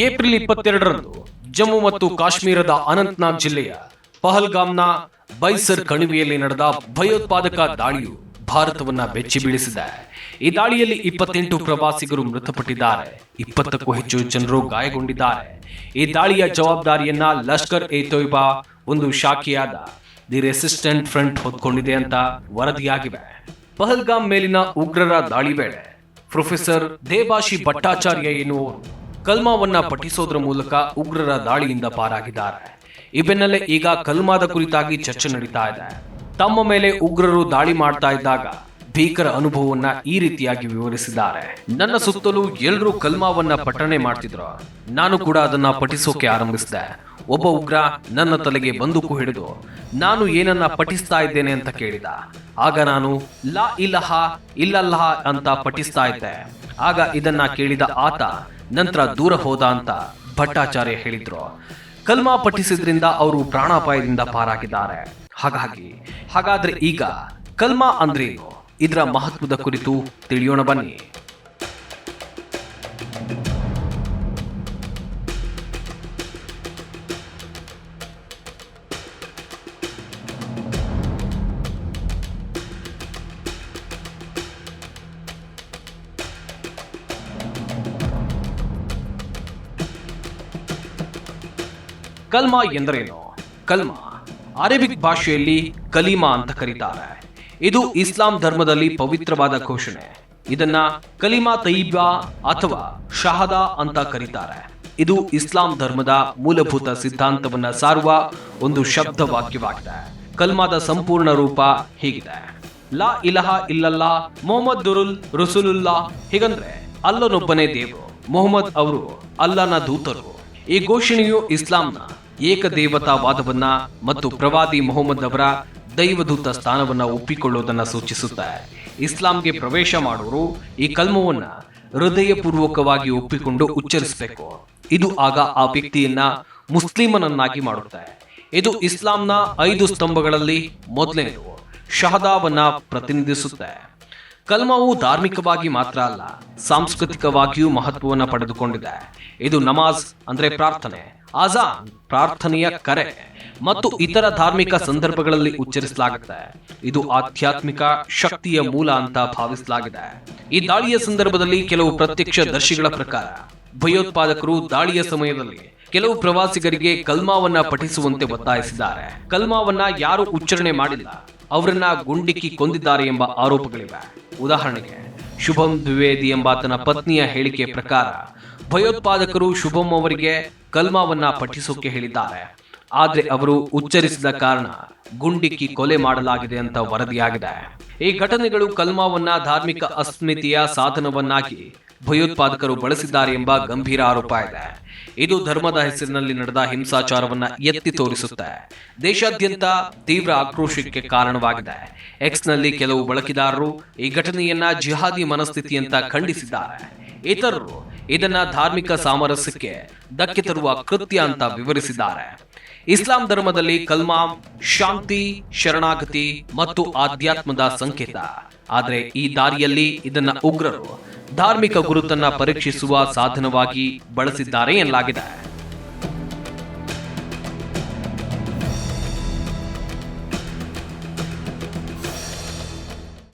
April 22ರಂದು Jammu ಮತ್ತು ಕಾಶ್ಮೀರದ ಅನಂತನಾಗ್ ಜಿಲ್ಲೆಯ ಪಹಲ್ಗಾಮ್ನ ಬೈಸರ್ ಕಣಿವೆಯಲ್ಲಿ ನಡೆದ ಭಯೋತ್ಪಾದಕ ದಾಳಿಯು ಭಾರತವನ್ನ ಬೆಚ್ಚಿ ಬೀಳಿಸಿದೆ. ಈ ದಾಳಿಯಲ್ಲಿ 28 ಪ್ರವಾಸಿಗರು ಮೃತಪಟ್ಟಿದ್ದಾರೆ, 20ಕ್ಕೂ ಹೆಚ್ಚು ಜನರು ಗಾಯಗೊಂಡಿದ್ದಾರೆ. ಈ ದಾಳಿಯ ಜವಾಬ್ದಾರಿಯನ್ನ ಲಷ್ಕರ್ ಎ ತೊಯ್ಬಾ ಒಂದು ಶಾಖೆಯಾದ ದಿ ರೆಸಿಸ್ಟೆಂಟ್ ಫ್ರಂಟ್ ಹೊತ್ಕೊಂಡಿದೆ ಅಂತ ವರದಿಯಾಗಿವೆ. ಪಹಲ್ಗಾಮ್ ಮೇಲಿನ ಉಗ್ರರ ದಾಳಿ ವೇಳೆ ಪ್ರೊಫೆಸರ್ ದೇಬಾಶಿ ಭಟ್ಟಾಚಾರ್ಯ ಎನ್ನುವರು ಕಲ್ಮಾವನ್ನ ಪಠಿಸೋದ್ರ ಮೂಲಕ ಉಗ್ರರ ದಾಳಿಯಿಂದ ಪಾರಾಗಿದ್ದಾರೆ. ಈ ಬೆನ್ನಲ್ಲೇ ಈಗ ಕಲ್ಮಾದ ಕುರಿತಾಗಿ ಚರ್ಚೆ ನಡೀತಾ ಇದೆ. ತಮ್ಮ ಮೇಲೆ ಉಗ್ರರು ದಾಳಿ ಮಾಡ್ತಾ ಇದ್ದಾಗ ಭೀಕರ ಅನುಭವವನ್ನ ಈ ರೀತಿಯಾಗಿ ವಿವರಿಸಿದ್ದಾರೆ. ನನ್ನ ಸುತ್ತಲೂ ಎಲ್ಲರೂ ಕಲ್ಮಾವನ್ನ ಪಠಣೆ ಮಾಡ್ತಿದ್ರು, ನಾನು ಕೂಡ ಅದನ್ನ ಪಠಿಸೋಕೆ ಆರಂಭಿಸಿದೆ. ಒಬ್ಬ ಉಗ್ರ ನನ್ನ ತಲೆಗೆ ಬಂದೂಕು ಹಿಡಿದು ನಾನು ಏನನ್ನ ಪಠಿಸ್ತಾ ಇದ್ದೇನೆ ಅಂತ ಕೇಳಿದ. ಆಗ ನಾನು ಲಾ ಇಲಹ ಇಲ್ಲಲ್ಲಾಹ ಅಂತ ಪಠಿಸ್ತಾ ಇದ್ದೆ. ಆಗ ಇದನ್ನ ಕೇಳಿದ ಆತ ನಂತರ ದೂರ ಹೋದ ಅಂತ ಭಟ್ಟಾಚಾರ್ಯ ಹೇಳಿದ್ರು. ಕಲ್ಮಾ ಪಠಿಸಿದ್ರಿಂದ ಅವರು ಪ್ರಾಣಾಪಾಯದಿಂದ ಪಾರಾಗಿದ್ದಾರೆ. ಹಾಗಾದ್ರೆ ಈಗ ಕಲ್ಮಾ ಅಂದ್ರೇನು, ಇದರ ಮಹತ್ವದ ಕುರಿತು ತಿಳಿಯೋಣ ಬನ್ನಿ. ಕಲ್ಮಾ ಎಂದರೇನು? ಕಲ್ಮಾ ಅರೇಬಿಕ್ ಭಾಷೆಯಲ್ಲಿ ಕಲೀಮಾ ಅಂತ ಕರೀತಾರೆ. ಇದು ಇಸ್ಲಾಂ ಧರ್ಮದಲ್ಲಿ ಪವಿತ್ರವಾದ ಘೋಷಣೆ. ಇದನ್ನ ಕಲಿಮಾ ತಯ್ಯಿಬಾ ಅಥವಾ ಶಹದಾ ಅಂತ ಕರೀತಾರೆ. ಇದು ಇಸ್ಲಾಂ ಧರ್ಮದ ಮೂಲಭೂತ ಸಿದ್ಧಾಂತವನ್ನ ಸಾರುವ ಒಂದು ಶಬ್ದ ವಾಕ್ಯವಾಗಿದೆ. ಕಲ್ಮಾದ ಸಂಪೂರ್ಣ ರೂಪ ಹೀಗಿದೆ: ಲಾ ಇಲಹ ಇಲ್ಲಲ್ಲಾ ಮೊಹಮ್ಮದ್ ರಸೂಲುಲ್ಲಾ. ಹೀಗಂದ್ರೆ ಅಲ್ಲನೊಬ್ಬನೇ ದೇವರು, ಮೊಹಮ್ಮದ್ ಅವರು ಅಲ್ಲನ ದೂತರು. ಈ ಘೋಷಣೆಯು ಇಸ್ಲಾಂನ ಏಕದೇವತಾವಾದವನ್ನ ಮತ್ತು ಪ್ರವಾದಿ ಮೊಹಮ್ಮದ್ ಅವರ ದೈವದೂತ ಸ್ಥಾನವನ್ನ ಒಪ್ಪಿಕೊಳ್ಳುವುದನ್ನ ಸೂಚಿಸುತ್ತೆ. ಇಸ್ಲಾಂಗೆ ಪ್ರವೇಶ ಮಾಡುವರು ಈ ಕಲ್ಮವನ್ನ ಹೃದಯಪೂರ್ವಕವಾಗಿ ಒಪ್ಪಿಕೊಂಡು ಉಚ್ಚರಿಸಬೇಕು. ಇದು ಆಗ ಆ ವ್ಯಕ್ತಿಯನ್ನ ಮುಸ್ಲಿಮನನ್ನಾಗಿ ಮಾಡುತ್ತೆ. ಇದು ಇಸ್ಲಾಂನ 5 ಸ್ತಂಭಗಳಲ್ಲಿ ಮೊದಲನೆಯದು, ಶಹದಾವನ್ನ ಪ್ರತಿನಿಧಿಸುತ್ತೆ. ಕಲ್ಮವು ಧಾರ್ಮಿಕವಾಗಿ ಮಾತ್ರ ಅಲ್ಲ, ಸಾಂಸ್ಕೃತಿಕವಾಗಿಯೂ ಮಹತ್ವವನ್ನು ಪಡೆದುಕೊಂಡಿದೆ. ಇದು ನಮಾಜ್ ಅಂದ್ರೆ ಪ್ರಾರ್ಥನೆ, ಅಜಾನ್ ಪ್ರಾರ್ಥನೆಯ ಕರೆ ಮತ್ತು ಇತರ ಧಾರ್ಮಿಕ ಸಂದರ್ಭಗಳಲ್ಲಿ ಉಚ್ಚರಿಸಲಾಗುತ್ತೆ. ಇದು ಆಧ್ಯಾತ್ಮಿಕ ಶಕ್ತಿಯ ಮೂಲ ಅಂತ ಭಾವಿಸಲಾಗಿದೆ. ಈ ದಾಳಿಯ ಸಂದರ್ಭದಲ್ಲಿ ಕೆಲವು ಪ್ರತ್ಯಕ್ಷದರ್ಶಿಗಳ ಪ್ರಕಾರ ಭಯೋತ್ಪಾದಕರು ದಾಳಿಯ ಸಮಯದಲ್ಲಿ ಕೆಲವು ಪ್ರವಾಸಿಗರಿಗೆ ಕಲ್ಮಾವನ್ನ ಪಠಿಸುವಂತೆ ಒತ್ತಾಯಿಸಿದ್ದಾರೆ. ಕಲ್ಮಾವನ್ನ ಯಾರು ಉಚ್ಚಾರಣೆ ಮಾಡಿಲ್ಲ ಅವರನ್ನ ಗುಂಡಿಕ್ಕಿ ಕೊಂದಿದ್ದಾರೆ ಎಂಬ ಆರೋಪಗಳಿವೆ. ಉದಾಹರಣೆಗೆ ಶುಭಂ ದ್ವಿವೇದಿ ಎಂಬಾತನ ಪತ್ನಿಯ ಹೇಳಿಕೆ ಪ್ರಕಾರ ಭಯೋತ್ಪಾದಕರು ಶುಭಂ ಅವರಿಗೆ ಕಲ್ಮಾವನ್ನ ಪಠಿಸೋಕೆ ಹೇಳಿದ್ದಾರೆ, ಆದ್ರೆ ಅವರು ಉಚ್ಚರಿಸಿದ ಕಾರಣ ಗುಂಡಿಕ್ಕಿ ಕೊಲೆ ಮಾಡಲಾಗಿದೆ ಅಂತ ವರದಿಯಾಗಿದೆ. ಈ ಘಟನೆಗಳು ಕಲ್ಮಾವನ್ನ ಧಾರ್ಮಿಕ ಅಸ್ಮಿತೆಯ ಸಾಧನವನ್ನಾಗಿ ಭಯೋತ್ಪಾದಕರು ಬಳಸಿದ್ದಾರೆ ಎಂಬ ಗಂಭೀರ ಆರೋಪ ಇದೆ. ಇದು ಧರ್ಮದ ಹೆಸರಿನಲ್ಲಿ ನಡೆದ ಹಿಂಸಾಚಾರವನ್ನ ಎತ್ತಿ ತೋರಿಸುತ್ತೆ. ದೇಶಾದ್ಯಂತ ತೀವ್ರ ಆಕ್ರೋಶಕ್ಕೆ ಕಾರಣವಾಗಿದೆ. ಎಕ್ಸ್ನಲ್ಲಿ ಕೆಲವು ಬಳಕೆದಾರರು ಈ ಘಟನೆಯನ್ನ ಜಿಹಾದಿ ಮನಸ್ಥಿತಿ ಅಂತ ಖಂಡಿಸಿದ್ದಾರೆ. ಇತರರು ಇದನ್ನ ಧಾರ್ಮಿಕ ಸಾಮರಸ್ಯಕ್ಕೆ ಧಕ್ಕೆ ತರುವ ಕೃತ್ಯ ಅಂತ ವಿವರಿಸಿದ್ದಾರೆ. ಇಸ್ಲಾಂ ಧರ್ಮದಲ್ಲಿ ಕಲ್ಮಾ ಶಾಂತಿ, ಶರಣಾಗತಿ ಮತ್ತು ಆಧ್ಯಾತ್ಮದ ಸಂಕೇತ. ಆದರೆ ಈ ದಾರಿಯಲ್ಲಿ ಇದನ್ನ ಉಗ್ರರು ಧಾರ್ಮಿಕ ಗುರುತನ್ನ ಪರೀಕ್ಷಿಸುವ ಸಾಧನವಾಗಿ ಬಳಸಿದ್ದಾರೆ ಎನ್ನಲಾಗಿದೆ.